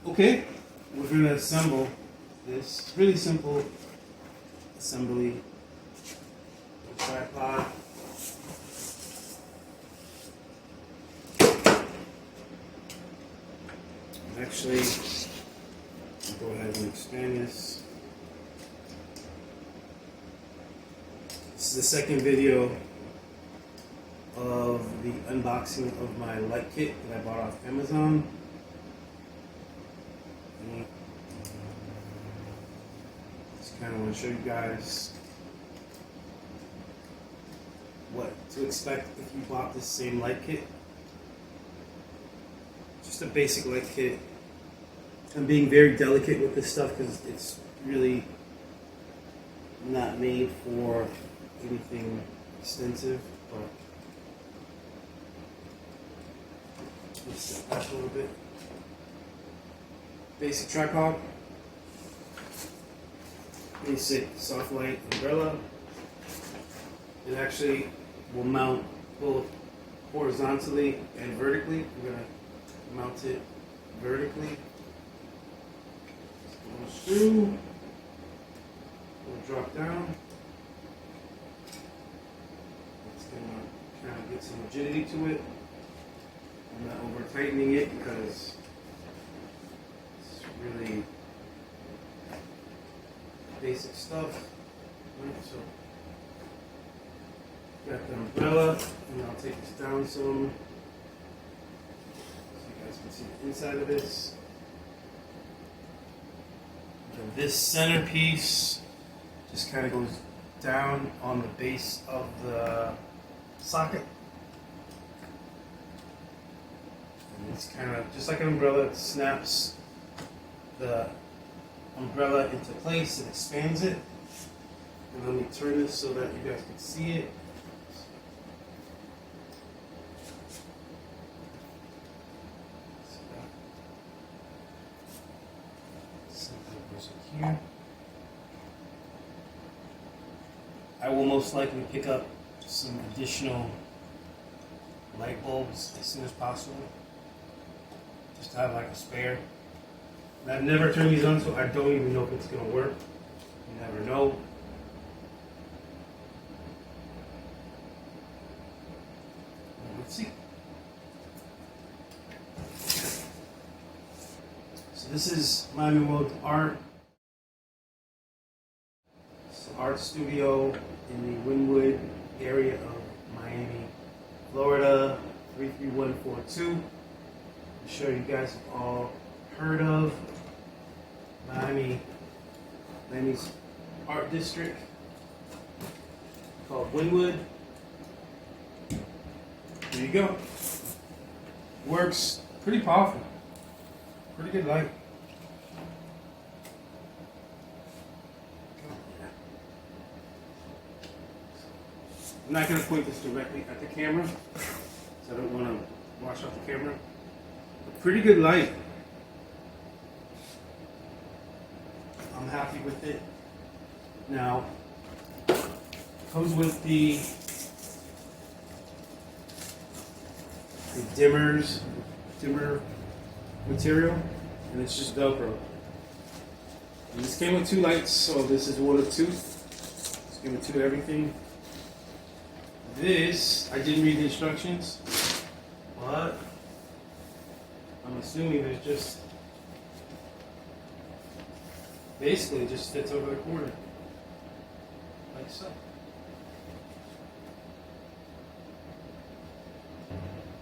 Okay, we're going to assemble this really simple assembly tripod. Actually, I'll go ahead and expand this. This is the second video of the unboxing of my light kit that I bought off Amazon. Just kind of want to show you guys what to expect if you bought this same light kit. Just a basic light kit. I'm being very delicate with this stuff because it's really not made for anything extensive, but let's step back a little bit. Basic tripod, basic soft light umbrella. It actually will mount both horizontally and vertically. We're going to mount it vertically. Little screw will drop down. It's going to kind of get some rigidity to it. I'm not over tightening it because it's really basic stuff. Right, so got the umbrella, and I'll take this down some so you guys can see the inside of this. And this centerpiece just kind of goes down on the base of the socket. And it's kind of just like an umbrella. It snaps the umbrella into place and expands it. And let me turn this so that you guys can see it. Here. I will most likely pick up some additional light bulbs as soon as possible, just to have like a spare. And I've never turned these on, so I don't even know if it's going to work. You never know. Let's see. So this is Miami World Art studio in the Wynwood area of Miami, Florida, 33142. I'm sure you guys have all heard of Miami's art district called Wynwood. There you go. Works pretty powerful. Pretty good light. I'm not going to point this directly at the camera, so I don't want to wash off the camera. But pretty good light. I'm happy with it. Now, comes with the dimmer material, and it's just Velcro. And this came with two lights, so this is one of two. This came with two of everything. This, I didn't read the instructions, but I'm assuming there's just, basically it just fits over the corner, like so.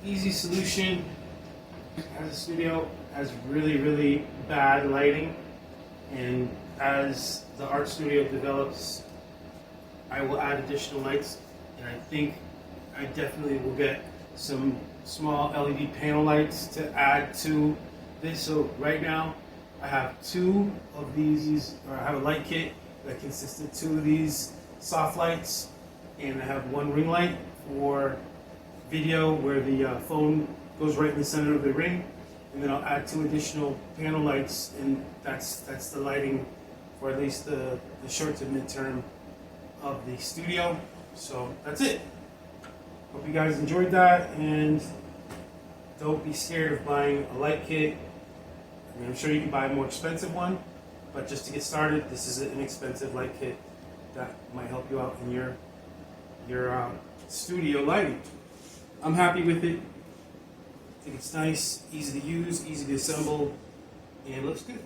Easy solution. As a studio has really, really bad lighting, and as the art studio develops, I will add additional lights. And I think I definitely will get some small LED panel lights to add to this. So right now I have two of these, or I have a light kit that consists of two of these soft lights, and I have one ring light for video where the phone goes right in the center of the ring, and then I'll add two additional panel lights, and that's the lighting for at least the short to mid-term of the studio. So that's it. Hope you guys enjoyed that, and don't be scared of buying a light kit. I mean, I'm sure you can buy a more expensive one, but just to get started, this is an inexpensive light kit that might help you out in your studio lighting. I'm happy with it. I think it's nice, easy to use, easy to assemble, and looks good.